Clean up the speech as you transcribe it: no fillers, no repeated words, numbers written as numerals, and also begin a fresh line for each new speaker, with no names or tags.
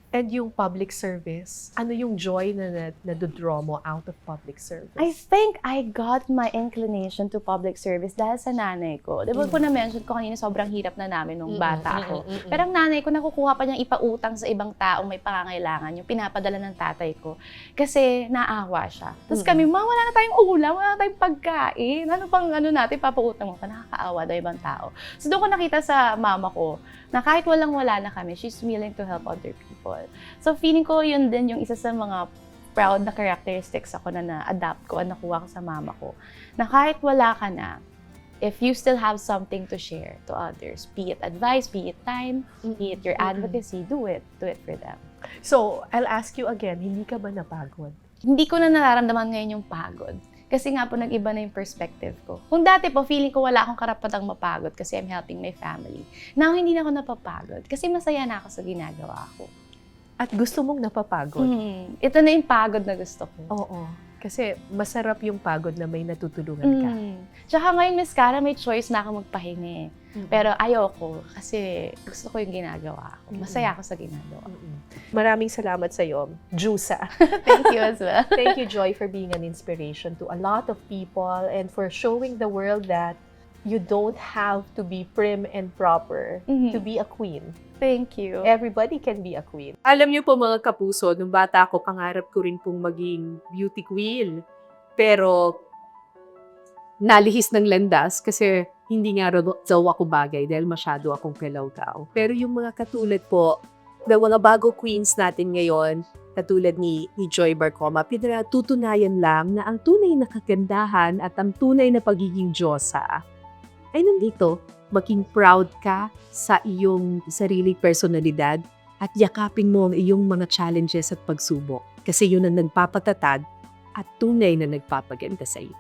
And yung public service, ano yung joy na nadodraw mo out of public service?
I think I got my inclination to public service dahil sa nanay ko. Di ba po na-mention ko kanina, sobrang hirap na namin nung bata ako. Pero ang nanay ko, nakukuha pa niyang ipautang sa ibang taong may pangangailangan, yung pinapadala ng tatay ko. Kasi naawa siya. Tapos kami, wala na tayong ulam, wala na tayong pagkain. Ano pang natin, papautang mo pa, nakakaawa daw ibang tao. So doon ko nakita sa mama ko, na kahit walang-wala na kami, she's willing to help other people. So feeling ko yun din yung isa sa mga proud na characteristics ako na na-adapt ko at nakuha ko sa mama ko. Na kahit wala ka na, if you still have something to share to others, be it advice, be it time, be it your advocacy, do it for them.
So, I'll ask you again, hindi ka ba napagod?
Hindi ko na nararamdaman ngayon yung pagod. Kasi nga po, nag-iba na yung perspective ko. Kung dati po, feeling ko wala akong karapatang mapagod kasi I'm helping my family. Now, hindi na ako napapagod kasi masaya na ako sa ginagawa ko.
At gusto mong napapagod?
Ito na yung pagod na gusto ko.
Oo. Kasi masarap yung pagod na may natutulungan ka.
Tsaka ngayon, Miss Cara, may choice na ako magpahinga. Pero ayoko kasi gusto ko yung ginagawa ko. Masaya ako sa ginagawa.
Maraming salamat sa iyo, Jusa.
Thank you as well.
Thank you, Joy, for being an inspiration to a lot of people and for showing the world that you don't have to be prim and proper to be a queen.
Thank you.
Everybody can be a queen. Alam niyo po mga kapuso, nung bata ako, pangarap ko rin pong maging beauty queen. Pero nalihis ng landas kasi hindi nga daw ako bagay dahil masyado akong kelawkaw. Pero yung mga katulad po, na mga bago queens natin ngayon, katulad ni Joy Barcoma, pinatutunayan lang na ang tunay na kagandahan at ang tunay na pagiging Diyosa ay nandito. Maging proud ka sa iyong sariling personalidad at yakapin mo ang iyong mga challenges at pagsubok. Kasi yun ang nagpapatatag at tunay na nagpapaganda sa iyo.